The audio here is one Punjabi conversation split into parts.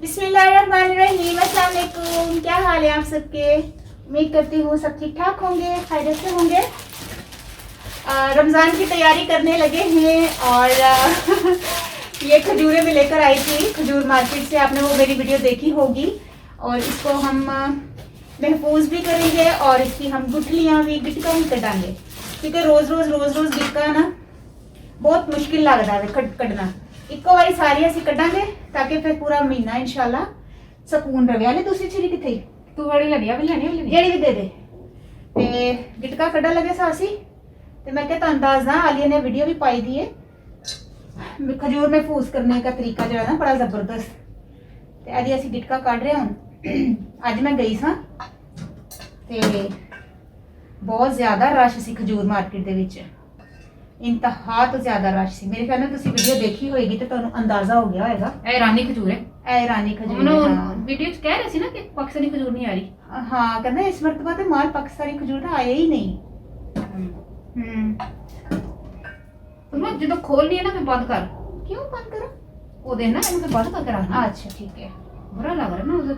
बिस्मिल्लाहिर्रहमानिर्रहीम, अस्सलाम वालेकुम। क्या हाल है आप सबके? उम्मीद करती हूँ सब ठीक ठाक होंगे, खैरियत से होंगे। रमज़ान की तैयारी करने लगे हैं और ये खजूरें मैं लेकर आई थी खजूर मार्केट से। आपने वो मेरी वीडियो देखी होगी। और इसको हम महफूज भी करेंगे और इसकी हम गुठलियाँ भी गिटका ही कटाएंगे, क्योंकि रोज़ रोज़ गिटका ना बहुत मुश्किल लगता है कटना। इको बारी सारी असी कटांगे ताकि फिर पूरा महीना इंशाल्लाह सकून रहे। आले दूसरी छिरी किथे तू वाली लड़िया भी लेनी है जेड़ी भी दे दे ते गिटका कड़ा लगे सासी ते मैं क्या अंदाज ना आलिया ने वीडियो भी पाई दी है खजूर महफूज करने का तरीका जो है ना बड़ा जबरदस्त। ते अज असी गिटका काट रहे हूँ। अज मैं गई सा ते बहुत ज्यादा रश सी खजूर मार्केट दे विच, इंतहा तो ज्यादा रश सी। मेरे ख्याल में तुसी वीडियो देखी होएगी तो तुहानू अंदाजा हो गया होगा। ए ईरानी खजूर है, ए ईरानी खजूर हमनो है, हाँ। वीडियो च कह रहे सी ना कि पाकिस्तानी खजूर नहीं आ रही। हाँ कहते इस मरतबा तो माल पाकिस्तानी खजूर का आया ही नहीं। तुम जो खोलनी है ना फिर बंद कर। क्यों बंद करो? वो देना है फिर बंद करके रखना। अच्छा ठीक है। बुरा लग रहा है ना उधर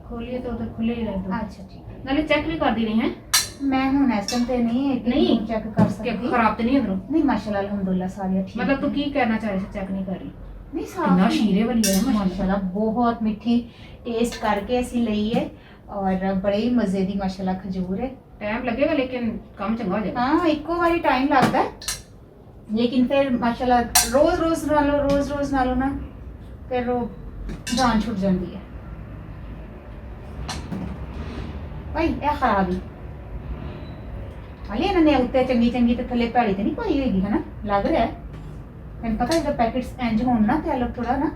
खोलिए तो उधर खुले ही रह दो। अच्छा ठीक है। नाले चेक भी कर दी नहीं है। मैं हूं ऐसा ते नहीं चेक कर सकती। कि खराब तो नहीं अंदरों? नहीं माशाल्लाह अल्हम्दुलिल्लाह सारी ठीक। मतलब तू की कहना चाह रही है चेक नहीं कर रही? नहीं कितना साफ शीरे वाली है माशाल्लाह, बहुत मीठी टेस्ट करके ऐसी लई है और बड़े ही मजे दी माशाल्लाह खजूर है। टाइम लगेगा लेकिन काम चंगा हो जाएगा। हाँ इको बारी टाइम लगता है, लेकिन फिर माशाल्लाह रोज रोज नालो ना फिर वो जान छुट जाती है। भाई ਇਹ खराब ही हाले इन्होंने उत्ते चंगी चंगी ते थले भैड़ी तो नहीं पाई होगी, है ना? लग रहा है मैंने पता जो पैकेट्स इंज होन ना ते अलग थोड़ा ना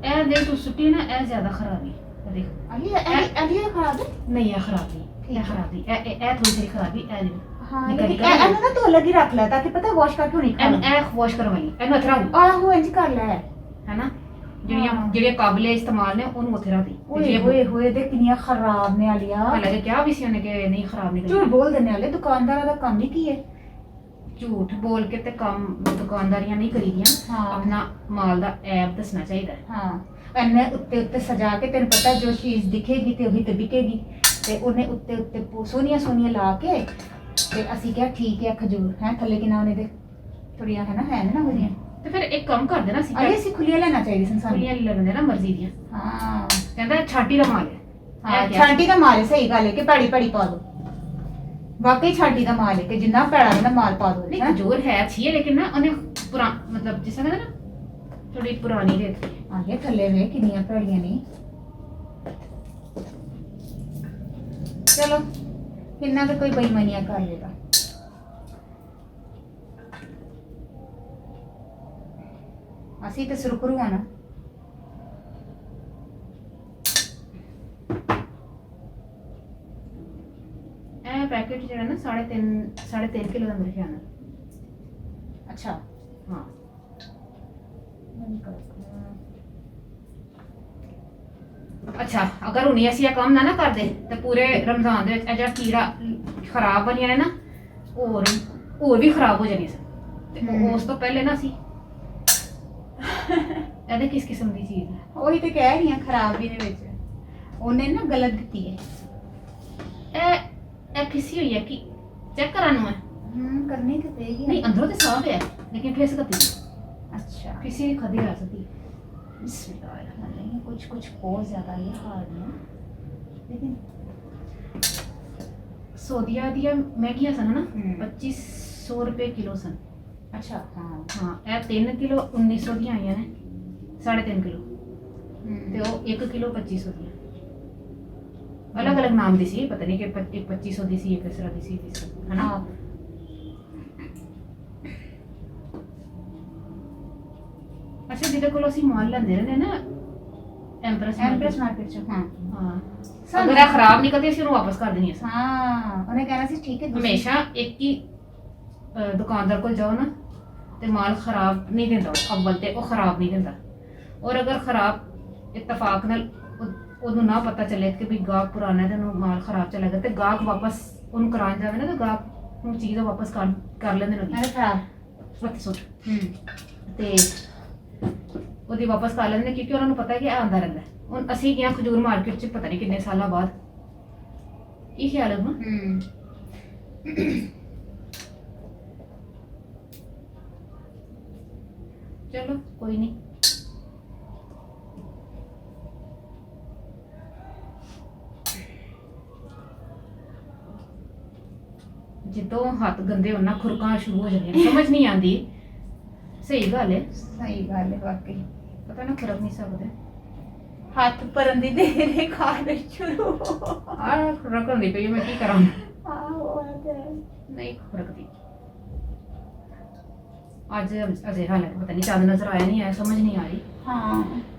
ए दे तू सुट्टी ना ए ज्यादा खराबी है। देख अली खराब है। नहीं है खराबी, ये खराबी ए थोड़ी सी खराबी ए दे। हाँ निकल लेकिन निकल एनु ना तो अलग ही रख ला ताकि पता वॉश करके नहीं एन खाना। ए वॉश करवाई एन अथरा आहो इंज कर ले, है ना? ਜਿਹੜੀਆਂ ਜਿਹੜੇ ਕਾਬਲੇ ਇਸਤੇਮਾਲ ਨੇ ਉਹਨੂੰ ਉੱਥੇ ਰੱਖ ਦੀ। ओए होए होए दे किनिया खराब ने आलिया। ਹਾਲਾਂਕਿ ਕਿਹਾ ਵੀ ਸੀ ਉਹਨੇ ਕਿ ਨਹੀਂ ਖਰਾਬ ਨਹੀਂ झूठ ਕਰਨੀ। बोल देने वाले दुकानदार का काम ही की है। ਝੂਠ ਬੋਲ ਕੇ ਤੇ ਕੰਮ ਦੁਕਾਨਦਾਰੀਆਂ ਨਹੀਂ ਕਰੀਦੀਆਂ। हाँ ਆਪਣਾ ਮਾਲ ਦਾ ਐਬ ਦੱਸਣਾ ਚਾਹੀਦਾ ਹੈ। हाँ एने उत्ते उत्ते सजा के तेन पता जो चीज दिखेगी ते वही ते बिकेगी ते उन्हें उत्ते उत्ते सोनिया सोनिया ला के ते असी क्या ठीक है खजूर है थले कि ना उन्हें दे थोड़िया है ना हो रही ਤੇ ਫਿਰ ਇੱਕ ਕੰਮ ਕਰ ਦੇਣਾ ਸੀ अरे असी खुलिया लेना चाहिए संसार। ਖੁੱਲੀਆਂ ਲੈ ਲੈਂਦੇ ਨਾ ਮਰਜ਼ੀ ਦੀਆਂ। हाँ ਕਹਿੰਦਾ ਛਾਟੀ ਦਾ ਮਾਲ ਹੈ। हाँ छांटी का माल है, सही गल है कि पैड़ी पैड़ी पा दो। वाकई छांटी का माल है कि जिन्ना पैड़ा है ना माल पा दो। ਨਹੀਂ ਖਜੂਰ ਹੈ ਅੱਛੀ ਹੈ ਲੇਕਿन ਨਾ ਉਹਨੇ ਪੁਰਾ मतलब ਜਿਸ ਤਰ੍ਹਾਂ ਨਾ ਥੋੜੀ ਪੁਰਾਣੀ ਰੇਤ आगे थले वे किनिया पैड़ियां नहीं। चलो इन्ना तो कोई बेईमानियां कर लेगा। असी तो सुरखरू है ना। ਇਹ ਪੈਕੇਟ ਜਿਹੜਾ ਨਾ 3.5 ਕਿਲੋ ਦਾ ਮੇਰੇ ਖਿਆਲ ਨਾਲ। अच्छा ਹਾਂ ਅੱਛਾ ਅਗਰ ਹੁਣੀ ਅਸੀਂ ਇਹ ਕੰਮ ਨਾ ਕਰਦੇ ਤੇ ਪੂਰੇ ਰਮਜ਼ਾਨ ਦੇ ਵਿੱਚ ਇਹ ਜਿਹੜਾ ਕੀੜਾ ਖਰਾਬ ਬਣੀਆਂ ਨੇ ਨਾ ਹੋਰ ਵੀ ਖਰਾਬ ਹੋ ਜਾਣੀ ਸੀ। ਤੇ ਉਸ ਤੋਂ ਪਹਿਲੇ ਨਾ ਅਸੀਂ ਇਹਦੇ ਕਿਸ ਕਿਸਮ ਦੀ ਚੀਜ਼ ਹੈ वही तो कह रही हैं खराब भी ने विच उन्हें ना गलत दी है। ਇਹ ਫਿਸੀ ਹੋਈ ਹੈ ਕਿ ਚੈੱਕ ਕਰਾਨੂੰ ਹੈ। करनी तो देगी ਨਹੀਂ ਅੰਦਰੋਂ ਤੇ ਸਾਫ਼ ਹੈ ਲੇਕਿन ਫੇਸ ਕਤੀ अच्छा ਫਿਸੀ ਖਦੀ ਆ ਸਕਦੀ। बिस्मिल्लाह कुछ बहुत ज्यादा ये हार्ड है लेकिन ਸੌਦੀਆਂ ਦੀਆਂ ਮਹਿੰਗੀਆਂ ਸਨ ਨਾ 2500 ਰੁਪਏ ਕਿਲੋ ਸਨ। अच्छा हाँ ਹਾਂ ਇਹ 3 ਕਿਲੋ 1900 ਦੀਆਂ ਆਈਆਂ ਨੇ 3.5 ਕਿਲੋ ਤੇ ਉਹ 1 ਕਿਲੋ 2500 ਦੀਆਂ ਅਲੱਗ ਅਲੱਗ ਨਾਮ ਦੀ ਸੀ। ਪਤਾ ਨਹੀਂ ਕਿ 2500 ਦੀ ਸੀ ਇੱਕ ਇਸ ਤਰ੍ਹਾਂ ਦੀ ਸੀ ਜਿਸ ਤਰ੍ਹਾਂ ਹੈ ਨਾ। हाँ ਅੱਛਾ ਜਿਹਦੇ ਕੋਲ ਅਸੀਂ ਮਾਲ ਲੈਂਦੇ ਰਹਿੰਦੇ ਨਾ ਐਮਪ੍ਰੈਸ एम्प्रेस मार्केट से हाँ ਹਾਂ ਅਗਰ ਇਹ ਖਰਾਬ ਨਿਕਲਦੀ ਅਸੀਂ ਉਹਨੂੰ ਵਾਪਸ ਕਰ ਦੇਣੀ ਹੈ। हाँ उन्हें कहना सी ठीक है ਹਮੇਸ਼ਾ ਇੱਕ ਹੀ ਦੁਕਾਨਦਾਰ ਕੋਲ ਜਾਓ ਨਾ ਤੇ ਮਾਲ ਖਰਾਬ ਨਹੀਂ ਦਿੰਦਾ ਅਵਲ ਤੇ ਉਹ ਖਰਾਬ ਨਹੀਂ ਦਿੰਦਾ। ਔਰ ਅਗਰ ਖਰਾਬ ਇਤਫਾਕ ਨਾਲ ਉਹਨੂੰ ਨਾ ਪਤਾ ਚੱਲੇ ਕਿ ਵੀ ਗਾਹਕ ਪੁਰਾਣਾ ਤੇ ਉਹਨੂੰ ਮਾਲ ਖਰਾਬ ਚਲਾ ਗਿਆ ਤੇ ਗਾਹਕ ਵਾਪਸ ਉਹਨੂੰ ਕਰਾਉਣ ਜਾਵੇ ਨਾ ਤਾਂ ਗਾਹਕ ਨੂੰ ਚੀਜ਼ ਵਾਪਸ ਕਰ ਲੈਂਦੇ ਨੇ। मैंने खराब ਸੱਤ ਸੁੱਟ ਤੇ ਉਹਦੀ ਵਾਪਸ ਕਰ ਲੈਂਦੇ ਨੇ, ਕਿਉਂਕਿ ਉਹਨਾਂ ਨੂੰ ਪਤਾ ਹੈ ਕਿ ਇਹ ਆਉਂਦਾ ਰਹਿੰਦਾ ਹੈ। ਹੁਣ ਅਸੀਂ ਗਿਆ ਖਜੂਰ ਮਾਰਕੀਟ 'ਚ ਪਤਾ ਨਹੀਂ ਕਿੰਨੇ ਸਾਲਾਂ ਬਾਅਦ। ਕੀ ਖਿਆਲ ਹੈ ਹੁਣ? ਚਲੋ ਕੋਈ ਨਹੀਂ। ਜਦੋਂ ਹੱਥ ਗੰਦੇ ਹੋਣ ਨਾ ਖੁਰਕਾਂ ਸ਼ੁਰੂ ਹੋ ਜਾਂਦੀਆਂ ਨੇ, ਸਮਝ ਨਹੀਂ ਆਉਂਦੀ। ਸਹੀ ਗੱਲ ਹੈ, ਸਹੀ ਗੱਲ ਹੈ ਵਾਕਈ। ਪਤਾ ਨਾ ਖੁਰਕ ਨਹੀਂ ਸਕਦੇ। ਹੱਥ ਭਰਨ ਦੀ ਦੇਰੇ ਖਾਣ ਸ਼ੁਰੂ। ਆਹ ਖੁਰਕ ਹੁੰਦੀ ਪਈ, ਮੈਂ ਕੀ ਕਰਾਂ? ਆਹੋ ਤੇ ਨਹੀਂ ਖੁਰਕਦੀ। ਅੱਜ ਅਜੇ ਹਾਲੇ ਪਤਾ ਨਹੀਂ ਚਾਂਦ ਨਜ਼ਰ ਆਇਆ ਨਹੀਂ ਆਇਆ, ਸਮਝ ਨਹੀਂ ਆ ਰਹੀ। ਹਾਂ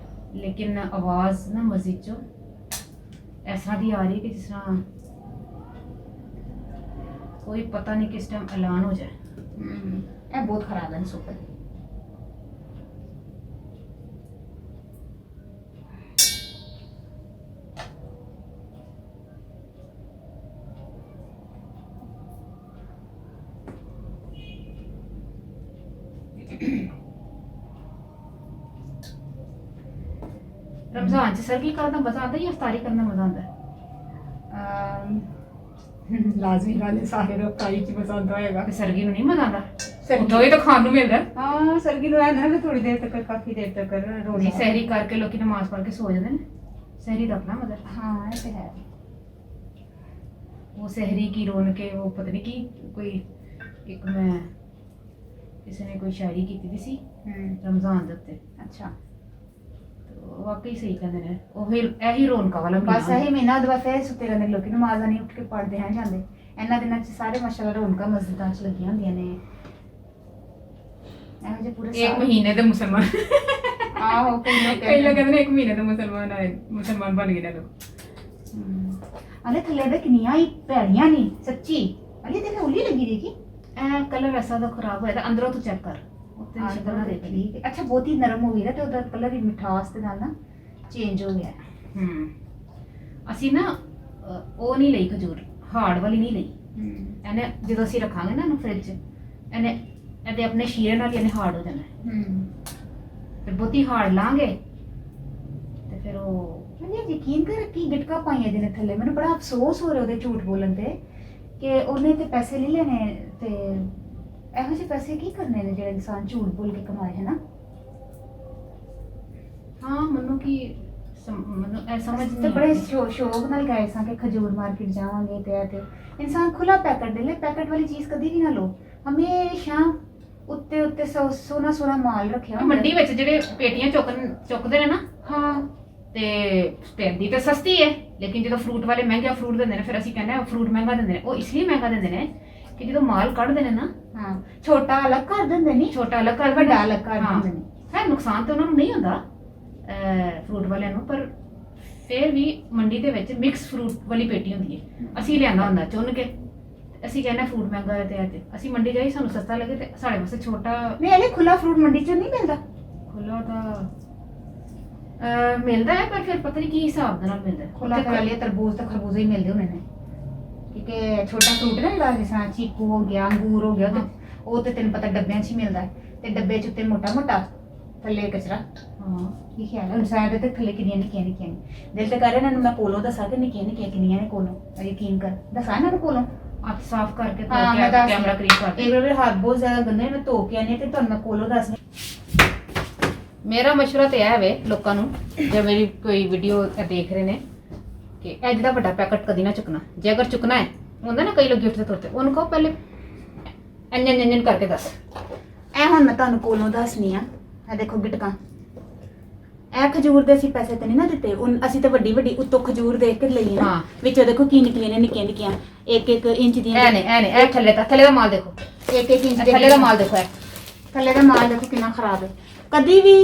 ਲੇਕਿਨ ਆਵਾਜ਼ ਨਾ ਮਸਜਿਦ ਚੋਂ ਇਸ ਤਰ੍ਹਾਂ ਦੀ ਆ ਰਹੀ ਕਿ ਜਿਸ ਤਰ੍ਹਾਂ ਕੋਈ ਪਤਾ ਨਹੀਂ ਕਿਸ ਟਾਈਮ ਐਲਾਨ ਹੋ ਜਾਏ। ਇਹ ਬਹੁਤ ਖਰਾਬ ਹੈ ਸੁਪਰ। रमजान च सरगी करना मजा आता है या इफ्तारी करना मजा आता है? ਲਾਜ਼ਮੀ ਗੱਲ ਹੈ, ਸਾਰੇ ਲੋਕ ਕਾਈ ਚ ਪਸੰਦ ਹੋਏਗਾ। ਤੇ ਸਰਗੀ ਨੂੰ ਨਹੀਂ ਮਜ਼ਾ ਆਉਂਦਾ? ਸਰਗੀ- ਉਦੋਂ ਹੀ ਤਾਂ ਖਾਣ ਨੂੰ ਮਿਲਦਾ। ਹਾਂ ਸਰਗੀ ਨੂੰ ਆਇਆ ਨਾ ਥੋੜੀ ਦੇਰ ਤੱਕ, ਕਾਫੀ ਦੇਰ ਤੱਕ ਰੋਟੀ ਸਹਿਰੀ ਕਰਕੇ ਲੋਕੀ ਨਮਾਜ਼ ਪੜ੍ਹ ਕੇ ਸੋ ਜਾਂਦੇ ਨੇ। ਸਹਿਰੀ ਦਾ ਆਪਣਾ ਮਜ਼ਾ। ਹਾਂ ਇਹ ਤੇ ਹੈ। वो सहरी की रौनक है, वो पता नहीं की कोई एक मैं किसी ने कोई शायरी की थी सी रमजान दे उत्ते। ਅੱਛਾ तो वाकई सही कहंदे ने, ਉਹੀ ਇਹੀ ਰੌਣਕਾਂ ਵਾਲਾ ਬਸ ਇਹੀ ਮਹੀਨਾ ਦਵਾ ਫੇਰ ਸੁੱਤੇ ਰਹਿੰਦੇ ਲੋਕੀ, ਨਮਾਜ਼ਾਂ ਨਹੀਂ ਉੱਠ ਕੇ ਪੜ੍ਹਦੇ ਹਨ ਜਾਂਦੇ। ਇਹਨਾਂ ਦਿਨਾਂ 'ਚ ਸਾਰੇ ਮਾਸ਼ਾਅੱਲਾ ਰੌਣਕਾਂ ਮਸਜਿਦਾਂ 'ਚ ਲੱਗੀਆਂ ਹੁੰਦੀਆਂ ਨੇ। ਇਹੋ ਜਿਹੇ ਪੂਰੇ एक महीने ਦੇ ਮੁਸਲਮਾਨ। ਆਹੋ ਕਈ ਲੋਕ ਕਈ ਲੋਕ ਕਹਿੰਦੇ ਨੇ ਇੱਕ ਮਹੀਨੇ ਦੇ ਮੁਸਲਮਾਨ ਆਏ, ਮੁਸਲਮਾਨ ਬਣ ਗਏ ਨੇ ਲੋਕ। ਅਲੇ ਥੱਲੇ ਦੇ ਕਿੰਨੀਆਂ ਹੀ ਭੈੜੀਆਂ ਨਹੀਂ ਸੱਚੀ। ਅਲੇ ਤੇ ਉਲੀ ਲੱਗੀ ਦੇਖੀ। ਇਹ ਕਲਰ ਐਸਾ ਦਾ ਖਰਾਬ ਹੋਇਆ ਤਾਂ ਅੰਦਰੋਂ ਤੂੰ ਚੈੱਕ ਕਰ, ਉੱਤੇ ਹਾਂ ਸ਼ਕਲ ਨਾ ਦੇਖ। ਠੀਕ ਹੈ। ਅੱਛਾ ਬਹੁਤ ਹੀ ਨਰਮ ਹੋ ਗਈ ਨਾ ਤੇ ਉਹਦਾ ਕਲਰ ਹੀ ਮਿਠਾਸ ਦੇ ਨਾਲ ਨਾ ਚੇਂਜ ਹੋ ਗਿਆ। ਅਸੀਂ ਨਾ ਉਹ ਨਹੀਂ ਲਈ ਖਜੂਰ, ਹਾਰਡ ਵਾਲੀ ਨਹੀਂ ਲਈ। ਇਹਨੇ ਜਦੋਂ ਅਸੀਂ ਰੱਖਾਂਗੇ ਨਾ ਇਹਨੂੰ ਫ੍ਰਿਜ 'ਚ, ਇਹਦੇ ਆਪਣੇ ਸ਼ੀਰੇ ਨਾਲ ਹੀ ਇਹਨੇ ਹਾਰਡ ਹੋ ਜਾਣਾ। ਫਿਰ ਬਹੁਤੀ ਹਾਰਡ ਲਾਂਗੇ ਤੇ ਫਿਰ ਉਹ ਮੈਨੂੰ ਯਕੀਨ ਕਰ ਕੀ ਗਿਟਕਾ ਪਾਈਆਂ ਦੇ ਨੇ ਥੱਲੇ। ਮੈਨੂੰ ਬੜਾ ਅਫਸੋਸ ਹੋ ਰਿਹਾ ਉਹਦੇ ਝੂਠ ਬੋਲਣ ਤੇ ਕਿ ਉਹਨੇ ਤੇ ਪੈਸੇ ਲੈ ਲੈਣੇ ਤੇ ਇਹੋ ਜਿਹੇ ਪੈਸੇ ਕੀ ਕਰਨੇ ਨੇ ਜਿਹੜੇ ਇਨਸਾਨ ਝੂਠ ਬੋਲ ਕੇ ਕਮਾਏ ਹੈ ਨਾ। ਹਾਂ ਮੈਨੂੰ ਕੀ ਮੈਨੂੰ ਇਹ ਸਮਝ ਤੇ ਨਹੀਂ ਬੜੇ ਆਉਂਦੀ। ਸ਼ੌਕ ਨਾਲ ਗਏ ਸਾਂ ਕਿ ਖਜੂਰ ਮਾਰਕੀਟ ਜਾਵਾਂਗੇ ਤੇ ਇਨਸਾਨ ਖੁੱਲਾ ਪੈਕਟ ਦੇ ਲੈ। ਪੈਕਟ ਵਾਲੀ ਚੀਜ਼ ਕਦੀ ਵੀ ਨਾ ਲਓ। ਹਮੇਸ਼ਾ ਉੱਤੇ ਉੱਤੇ ਸੋਨਾ ਸੋਨਾ ਮਾਲ ਰੱਖਿਆ ਹੁੰਦਾ। ਮੰਡੀ ਵਿੱਚ ਜਿਹੜੇ ਪੇਟੀਆਂ ਚੁੱਕਦੇ ਨੇ ਨਾ, ਹਾਂ ਤੇ ਪੈਂਦੀ ਤੇ ਸਸਤੀ ਹੈ, ਲੇਕਿਨ ਜਦੋਂ ਫਰੂਟ ਵਾਲੇ ਮਹਿੰਗਾ ਫਰੂਟ ਦਿੰਦੇ ਨੇ, ਫਿਰ ਅਸੀਂ ਕਹਿੰਦੇ ਆ ਫਰੂਟ ਮਹਿੰਗਾ ਦਿੰਦੇ ਨੇ। ਉਹ ਇਸ ਲਈ ਮਹਿੰਗਾ ਦਿੰਦੇ ਨੇ ਕਿ ਜਦੋਂ ਮਾਲ ਕੱਢਦੇ ਨੇ ਨਾ, ਹਾਂ ਛੋਟਾ ਅਲੱਗ ਕਰ ਦਿੰਦੇ ਨਹੀਂ, ਛੋਟਾ ਅਲੱਗ ਕਰ ਵੱਡਾ ਅਲੱਗ ਕਰ ਹਾਂ। ਦਿੰਦੇ ਨੇ। ਹੈ ਨੁਕਸਾਨ ਤਾਂ ਉਹਨਾਂ ਨੂੰ ਨਹੀਂ ਹੁੰਦਾ ਫਰੂਟ ਵਾਲਿਆਂ ਨੂੰ, ਪਰ ਫਿਰ ਵੀ ਮੰਡੀ ਦੇ ਵਿੱਚ ਮਿਕਸ ਫਰੂਟ ਵਾਲੀ ਪੇਟੀ ਹੁੰਦੀ ਹੈ। ਅਸੀਂ ਲਿਆਂਦਾ ਹੁੰਦਾ ਚੁਣ ਕੇ, ਅਸੀਂ ਕਹਿੰਦੇ ਫਰੂਟ ਮਹਿੰਗਾ ਹੈ ਤੇ ਅਸੀਂ ਮੰਡੀ ਜਾਈ, ਸਾਨੂੰ ਸਸਤਾ ਲੱਗੇ ਤੇ ਸਾਡੇ ਵਾਸਤੇ ਛੋਟਾ ਨਹੀਂ ਇਹਨੇ ਖੁੱਲਾ ਫਰੂਟ ਮੰਡੀ 'ਚ ਨਹੀਂ ਮਿਲਦਾ। ਖੁੱਲਾ ਤਾਂ ਮਿਲਦਾ ਹੈ, ਪਰ ਫਿਰ ਪਤਾ ਨਹੀਂ ਕੀ ਹਿਸਾਬ ਦੇ ਨਾਲ ਮਿਲਦਾ ਹੈ। ਖੁੱਲਾ ਕਰ ਲਿਆ ਤਰਬੂਜ ਤੇ ਖਰਬੂਜ਼ੇ ਹੀ ਮਿਲਦੇ ਹੋਣੇ ਨੇ, ਕਿਉਂਕਿ ਛੋਟਾ ਫਰੂਟ ਨਾ ਜਿਹੜਾ ਜਿਸ ਤਰ੍ਹਾਂ ਚੀਕੂ ਹੋ ਗਿਆ, ਅੰਗੂਰ ਹੋ ਗਿਆ, ਉਹ ਤੇ ਤੈਨੂੰ ਪਤਾ ਡੱਬਿਆਂ 'ਚ ਹੀ ਮਿਲਦਾ ਹੈ ਤੇ ਡੱਬੇ 'ਚ ਉੱਤੇ ਮੋਟਾ ਮੋਟਾ ਥੱਲੇ ਕਚਰਾ। ਹਾਂ ਕੀ ਖਿਆਲ ਹੈ ਹੁਣ ਸਾਡੇ ਤੇ ਥੱਲੇ ਕਿੰਨੀਆਂ ਨਿੱਕੀਆਂ ਨਿੱਕੀਆਂ ਨੇ। ਦਿਲ ਤੇ ਕਰ ਰਿਹਾ ਇਹਨਾਂ ਨੂੰ ਮੈਂ ਕੋਲੋਂ ਦੱਸਾਂ ਕਿ ਨਿੱਕੀਆਂ ਨਿੱਕੀਆਂ ਕਿੰਨੀਆਂ ਨੇ ਕੋਲੋਂ। ਯਕੀਨ ਕਰ ਦੱਸਾਂ ਇਹਨਾਂ ਨੂੰ ਕੋਲੋਂ। ਹੱਥ ਸਾਫ਼ ਕਰਕੇ ਧੋ ਹਾਂ ਕੇ ਮੈਂ ਦੱਸ ਕੈਮਰਾ ਕਰੀਬ ਕਰ ਦੇ। ਇੱਕ ਵਾਰ ਹੱਥ ਬਹੁਤ ਜ਼ਿਆਦਾ ਗੰਦੇ ਨੇ, ਮੈਂ ਧੋ ਕੇ ਆਨੀ ਤੇ ਤੁਹਾਨੂੰ ਮੈਂ ਕੋਲੋਂ ਦੱਸ। ਮੇਰਾ ਮਸ਼ਵਰਾ ਤੇ ਇਹ ਵੇ ਲੋਕਾਂ ਨੂੰ, ਜੇ ਮੇਰੀ ਕੋਈ ਵੀਡੀਓ ਦੇਖ ਰਹੇ ਨੇ, ਕਿ ਅੱਜ ਦਾ ਵੱਡਾ ਪੈਕਟ ਕਦੀ ਨਾ ਚੁੱਕਣਾ। ਜੇ ਅਗਰ ਚੁੱਕਣਾ ਹੈ, ਹੁੰਦਾ ਨਾ ਕਈ ਲੋਕ ਗਿਫਟ ਦੇ ਤੌਰ ਤੇ, ਉਹਨੂੰ ਕਹੋ ਪਹਿਲੇ ਇੰਜਨ ਕਰਕੇ ਦੱਸ। ਇਹ ਹੁਣ ਮੈਂ ਤੁਹਾਨੂੰ ਕੋਲੋਂ ਦੱਸਣੀ ਆ। ਇਹ ਦੇਖੋ ਗਿਟਕਾਂ, ਇਹ ਖਜੂਰ ਦੇ ਅਸੀਂ ਪੈਸੇ ਤੇ ਨਹੀਂ ਨਾ ਦਿੱਤੇ, ਅਸੀਂ ਤਾਂ ਵੱਡੀ ਵੱਡੀ ਉੱਤੋਂ ਖਜੂਰ ਦੇਖ ਕੇ ਲਈ ਆ। ਹਾਂ। ਵਿੱਚੋਂ ਦੇਖੋ ਕੀ ਨਿਕਲੀਆਂ ਨੇ ਨਿੱਕੀਆਂ ਨਿੱਕੀਆਂ, ਇੱਕ ਇੱਕ ਇੰਚ ਦੀਆਂ। ਇਹ ਥੱਲੇ ਦਾ ਮਾਲ ਦੇਖੋ, ਇੱਕ ਇੱਕ ਇੰਚ ਥੱਲੇ ਦਾ ਮਾਲ ਦੇਖੋ, ਥੱਲੇ ਦਾ ਮਾਲ ਦੇਖੋ ਕਿੰਨਾ ਖਰਾਬ ਹੈ। ਕਦੀ ਵੀ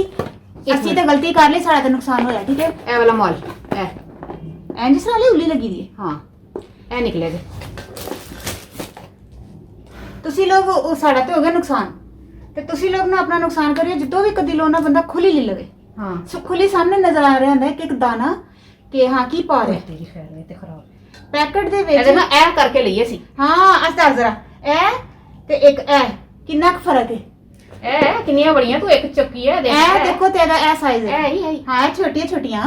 ਅਸੀਂ ਤਾਂ ਗਲਤੀ ਕਰ ਲਈ, ਸਾਡਾ ਤਾਂ ਨੁਕਸਾਨ ਹੋਇਆ। ਠੀਕ ਹੈ ਇਹ ਵਾਲਾ ਮਾਲ ਇੰਜ ਸਾਲੀ ਉੱਲੀ ਲੱਗੀ ਦੀ ਹੈ। ਹਾਂ ਇਹ ਨਿਕਲੇ ਦੇ। ਤੁਸੀਂ ਲੋਕ ਉਹ ਸਾਡਾ ਤੇ ਹੋ ਗਿਆ ਨੁਕਸਾਨ, ਤੇ ਤੁਸੀਂ ਲੋਕ ਨਾ ਆਪਣਾ ਨੁਕਸਾਨ ਕਰਿਓ। ਜਦੋਂ ਵੀ ਕਦੀ ਲੋਨਾ ਬੰਦਾ ਖੁੱਲੀ ਲੈ ਲਵੇ, ਹਾਂ ਸੋ ਖੁੱਲੀ ਸਾਹਮਣੇ ਨਜ਼ਰ ਆ ਰਿਹਾ ਹੁੰਦਾ ਹੈ ਕਿ ਇੱਕ ਦਾਣਾ ਕਿ ਹਾਂ ਕੀ ਪਾ ਰਿਹਾ। ਤੇਰੀ ਖੈਰ ਇਹ ਤੇ ਖਰਾਬ ਪੈਕਟ ਦੇ ਇਹਦੇ ਵਿੱਚ ਨਾਲ ਇਹ ਕਰਕੇ ਲਈਏ ਸੀ। ਹਾਂ ਅੱਜ ਦੱਸ ਜ਼ਰਾ ਇਹ ਤੇ ਇੱਕ ਇਹ ਕਿੰਨਾ ਕੁ ਫਰਕ ਹੈ। ਇਹ ਕਿੰਨੀਆਂ ਬੜੀਆਂ ਤੂੰ ਇੱਕ ਚੱਕੀ ਹੈ ਇਹ ਦੇਖੋ ਤੇਰਾ ਇਹ ਸਾਈਜ਼ ਹੈ ਇਹ ਹੀ ਹਾਂ ਛੋਟੀਆਂ ਛੋਟੀਆਂ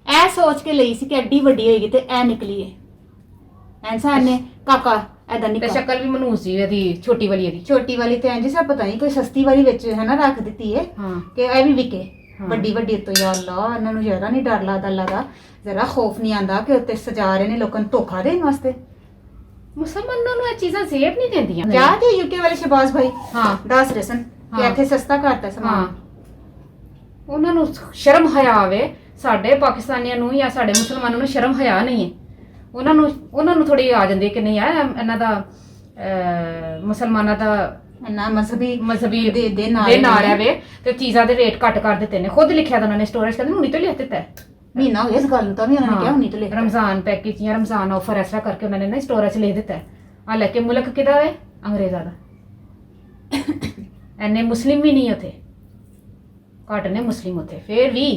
ਇਹ ਸੋਚ ਕੇ ਲਈ ਸੀ ਕਿ ਐਡੀ ਵੱਡੀ ਹੋਏਗੀ ਤੇ ਇਹ ਨਿਕਲੀ ਹੈ ਇਨਸਾਨ ਨੇ ਕਾਕਾ ਐਦਾਂ ਤੇ ਨਿਕਲ ਸ਼ਕਲ ਵੀ ਮਨੂਸ ਸੀ ਇਹਦੀ ਛੋਟੀ ਵਾਲੀ ਇਹਦੀ ਛੋਟੀ ਵਾਲੀ ਤੇ ਇੰਜ ਸਾ ਪਤਾ ਨਹੀਂ ਕੋਈ ਸਸਤੀ ਵਾਲੀ ਵਿੱਚ ਹੈ ਨਾ ਰੱਖ ਦਿੱਤੀ ਹੈ ਹਾਂ ਕਿ ਇਹ ਵੀ ਵਿਕੇ ਹਾਂ। ਵੱਡੀ ਵੱਡੀ ਤੋਂ ਯਾ ਅੱਲਾ ਇਹਨਾਂ ਨੂੰ ਜ਼ਰਾ ਨਹੀਂ ਡਰ ਲੱਗਦਾ ਜ਼ਰਾ ਖੌਫ ਨਹੀਂ ਆਂਦਾ ਕਿ ਉੱਤੇ ਸਜਾ ਰਹੇ ਨੇ ਲੋਕਾਂ ਨੂੰ ਧੋਖਾ ਦੇਣ ਵਾਸਤੇ ਮੁਸਲਮਾਨਾਂ ਨੂੰ ਇਹ ਚੀਜ਼ਾਂ ਜ਼ੇਬ ਨਹੀਂ ਦਿੰਦੀਆਂ ਕਿਆ ਤੇ ਯੂਕੇ ਵਾਲੇ ਸ਼ਬਾਜ਼ ਭਾਈ ਹਾਂ ਦੱਸ ਰਹੇ ਸਨ ਕਿ ਹਾਂ। ਇੱਥੇ ਸਸਤਾ ਕਰਤਾ ਹਾਂ ਸਮਾਨ ਉਹਨਾਂ ਨੂੰ ਸ਼ਰਮ ਹਯਾ ਆਵੇ ਸਾਡੇ ਪਾਕਿਸਤਾਨੀਆਂ ਨੂੰ ਜਾਂ ਸਾਡੇ ਮੁਸਲਮਾਨਾਂ ਨੂੰ ਸ਼ਰਮ ਹਯਾ ਨਹੀਂ ਹੈ ਉਹਨਾਂ ਨੂੰ ਥੋੜੀ ਆ ਜਾਂਦੀ ਕਿ ਨਹੀਂ ਆ ਇਹਨਾਂ ਦਾ ਮੁਸਲਮਾਨਾਂ ਦਾ ਨਾ ਮਜ਼ਹਬੀ ਦੇ ਦੇ ਨਾਲ ਹੈ ਵੇ ਤੇ ਚੀਜ਼ਾਂ ਦੇ ਰੇਟ ਘੱਟ ਕਰ ਦਿੱਤੇ ਨੇ ਖੁਦ ਲਿਖਿਆ ਤਾਂ ਉਹਨਾਂ ਨੇ ਸਟੋਰੇਜ ਕਹਿੰਦੇ ਹੁਣੀ ਤੋਂ ਲਿਖ ਦਿੱਤਾ ਹੈ ਮਹੀਨਾ ਹੋ ਗਿਆ ਇਸ ਗੱਲ ਨੂੰ ਤਾਂ ਵੀ ਉਹਨਾਂ ਨੇ ਕਿਹਾ ਹੁਣੀ ਤੋਂ ਲਿਖ ਰਮਜ਼ਾਨ ਪੈਕੇਜ ਜਾਂ ਰਮਜ਼ਾਨ ਆਫਰ ਐਸਾ ਕਰਕੇ ਉਹਨਾਂ ਨੇ ਨਾ ਸਟੋਰੇਜ ਲਿਖ ਦਿੱਤਾ ਹੈ ਆ ਲੈ ਕੇ ਮੁਲਕ ਕਿਹਦਾ ਹੈ ਅੰਗਰੇਜ਼ਾਂ ਦਾ ਐਨੇ ਮੁਸਲਿਮ ਵੀ ਨਹੀਂ ਉੱਥੇ ਘੱਟ ਨੇ ਮੁਸਲਿਮ ਉੱਥੇ ਫੇਰ ਵੀ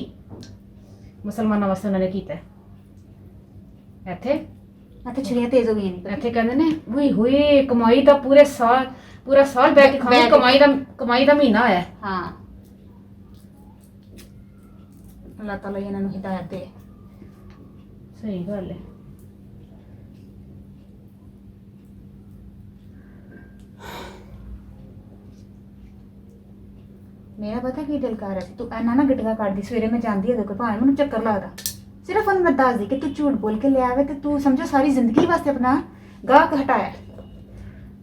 ਮੁਸਲਮਾਨਾਂ ਵਾਸਤੇ ਉਹਨਾਂ ਨੇ ਕੀਤਾ ਇੱਥੇ ਇੱਥੇ ਛੜੀਆਂ ਤੇਜ਼ ਹੋ ਗਈਆਂ ਨੇ ਇੱਥੇ ਕਹਿੰਦੇ ਨੇ ਹੋਈ ਹੋਏ ਕਮਾਈ ਦਾ ਪੂਰਾ ਸਾਲ ਬੈਠ ਕੇ ਖਾਣੀ ਕਮਾਈ ਦਾ ਮਹੀਨਾ ਆਇਆ ਹਾਂ ਅੱਲਾਹ ਤਾਲਾ ਇਹਨਾਂ ਨੂੰ ਹਿਦਾਇਤ ਦੇ ਸਹੀ ਗੱਲ ਹੈ ਮੇਰਾ ਪਤਾ ਕੀ ਦਿਲ ਕਰ ਰਿਹਾ ਸੀ ਤੂੰ ਇਹਨਾਂ ਨਾ ਗਿਟਕਾ ਕੱਢਦੀ ਸਵੇਰੇ ਮੈਂ ਜਾਂਦੀ ਉਹਦੇ ਕੋਲ ਭਾਵੇਂ ਮੈਨੂੰ ਚੱਕਰ ਲੱਗਦਾ ਸਿਰਫ ਉਹਨੂੰ ਮੈਂ ਦੱਸਦੀ ਕਿ ਤੂੰ ਝੂਠ ਬੋਲ ਕੇ ਲਿਆ ਆਵੇ ਤੇ ਤੂੰ ਸਮਝੋ ਸਾਰੀ ਜ਼ਿੰਦਗੀ ਵਾਸਤੇ ਆਪਣਾ ਗਾਹਕ ਹਟਾਇਆ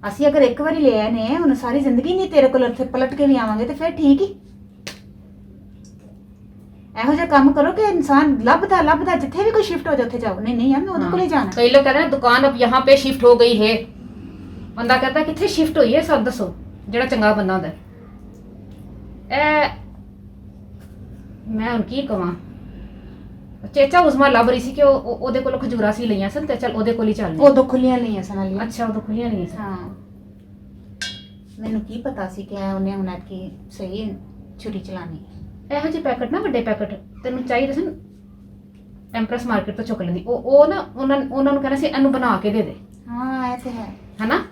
ਅਸੀਂ ਅਗਰ ਇੱਕ ਵਾਰੀ ਲਿਆ ਨੇ ਹੁਣ ਸਾਰੀ ਜ਼ਿੰਦਗੀ ਨਹੀਂ ਤੇਰੇ ਕੋਲ ਉੱਥੇ ਪਲਟ ਕੇ ਵੀ ਆਵਾਂਗੇ ਤੇ ਫਿਰ ਠੀਕ ਹੀ ਇਹੋ ਜਿਹਾ ਕੰਮ ਕਰੋ ਕਿ ਇਨਸਾਨ ਲੱਭਦਾ ਜਿੱਥੇ ਵੀ ਕੋਈ ਸ਼ਿਫਟ ਹੋ ਜਾ ਉੱਥੇ ਜਾਓ ਨਹੀਂ ਯਾਰ ਮੈਂ ਉਹਦੇ ਕੋਲ ਹੀ ਜਾਣਾ कई लोग कहते हैं दुकान अब यहाँ पे शिफ्ट हो गई है बंदा कहता है कितने शिफ्ट हुई है सब दसो ਜਿਹੜਾ ਚੰਗਾ ਬੰਦਾ ਹੁੰਦਾ ਮੈਂ ਹੁਣ ਕੀ ਕਵਾਂ ਚੇਚਾ ਉਸਮਾ ਲੱਭ ਰਹੀ ਸੀ ਕਿ ਉਹਦੇ ਕੋਲ ਖਜੂਰਾ ਸੀ ਲਈਆਂ ਸਨ ਤੇ ਚਲ ਉਹਦੇ ਕੋਲ ਹੀ ਚੱਲਦੇ ਉਦੋਂ ਖੁੱਲੀਆਂ ਲਈਆਂ ਸਨ ਵਾਲੀ ਅੱਛਾ ਉਦੋਂ ਖੁੱਲੀਆਂ ਨਹੀਂ ਸਨ ਹਾਂ ਮੈਨੂੰ ਕੀ ਪਤਾ ਸੀ ਕਿ ਉਹਨੇ ਹੁਣ ਕੀ ਸਹੀ ਛੁਰੀ ਚਲਾਣੀ ਇਹੋ ਜਿਹੇ ਪੈਕਟ ਨਾ ਵੱਡੇ ਪੈਕਟ ਤੈਨੂੰ ਚਾਹੀਦੇ ਸਨ ਐਮਪ੍ਰੈਸ ਮਾਰਕੀਟ ਤੋਂ ਚੁੱਕ ਲੈਂਦੀ ਉਹ ਨਾ ਉਹਨਾਂ ਨੂੰ ਕਹਿੰਦਾ ਸੀ ਇਹਨੂੰ ਬਣਾ ਕੇ ਦੇ ਦੇ ਹਾਂ ਇਹ ਤੇ ਹੈ ਹੈਨਾ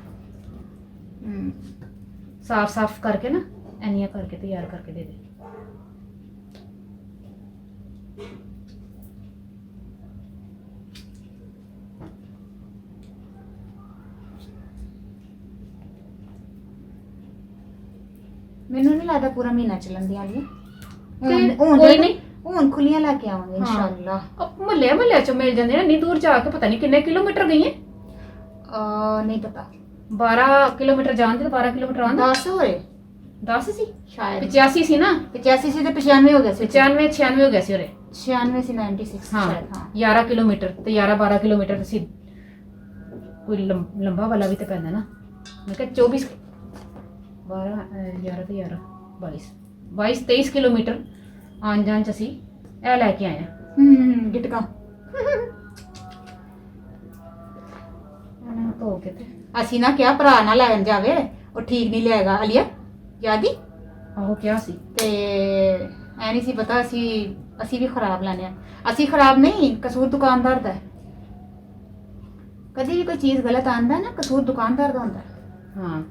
ਸਾਫ਼ ਕਰਕੇ ਨਾ ਐਨੀਆਂ ਕਰਕੇ ਤਿਆਰ ਕਰਕੇ ਦੇ ਦੇ ਮੈਨੂੰ ਨਹੀਂ ਲੱਗਦਾ ਪੂਰਾ ਮਹੀਨਾ ਚੱਲਣ ਦੀਆਂ ਲਈ ਕੋਈ ਨਹੀਂ ਹੁਣ ਖੁੱਲੀਆਂ ਲੈ ਕੇ ਆਵਾਂਗੇ ਇਨਸ਼ਾਅੱਲਾ ਮਹੱਲੇ ਚ ਮਿਲ ਜਾਂਦੇ ਨੇ ਇੰਨੀ ਦੂਰ ਜਾ ਕੇ ਪਤਾ ਨਹੀਂ ਕਿੰਨੇ ਕਿਲੋਮੀਟਰ ਗਈ ਹੈ ਨਹੀਂ ਪਤਾ 12 ਕਿਲੋਮੀਟਰ ਜਾਣ ਤੇ 12 ਕਿਲੋਮੀਟਰ ਆਉਂਦਾ 10 ਹੋਏ 10 ਸੀ ਸ਼ਾਇਦ 85 ਸੀ ਨਾ 85 ਸੀ ਤੇ 95 ਹੋ ਗਿਆ ਸੀ 95 96 ਹੋ ਗਿਆ ਸੀ ਉਰੇ 96 ਸੀ 96 ਹਾਂ ਸ਼ਾਇਦ ਹਾਂ 11 ਕਿਲੋਮੀਟਰ ਤੇ 12 ਕਿਲੋਮੀਟਰ ਸੀ ਕੋਈ ਲੰਬਾ ਵਾਲਾ ਵੀ ਤੇ ਪੈਂਦਾ ਨਾ ਮੈਂ ਕਿਹਾ 24 12 11 ਤੇ 11 22 23 ਕਿਲੋਮੀਟਰ ਆਉਣ ਜਾਣ ਚ ਅਸੀਂ ਇਹ ਲੈ ਕੇ ਆਏ ਆ ਗਿਟਕਾ ਉਹਨਾਂ ਧੋ ਕੇ ਤੇ ਅਸੀਂ ਨਾ ਕਿਹਾ ਭਰਾ ਨਾ ਲੈਣ ਜਾਵੇ ਉਹ ਠੀਕ ਨਹੀਂ ਲਿਆਏਗਾ ਅਲੀਆ ਯਾਦੀ ਆਹੋ ਕਿਹਾ ਸੀ ਤੇ ਐ ਨਹੀਂ ਸੀ ਪਤਾ ਅਸੀਂ ਵੀ ਖਰਾਬ ਲੈਣੇ ਆ ਅਸੀਂ ਖਰਾਬ ਨਹੀਂ ਕਸੂਰ ਦੁਕਾਨਦਾਰ ਦਾ ਹੈ ਕਦੀ ਵੀ ਕੋਈ ਚੀਜ਼ ਗਲਤ ਆਂਦਾ ਨਾ ਕਸੂਰ ਦੁਕਾਨਦਾਰ ਦਾ ਹੁੰਦਾ ਹਾਂ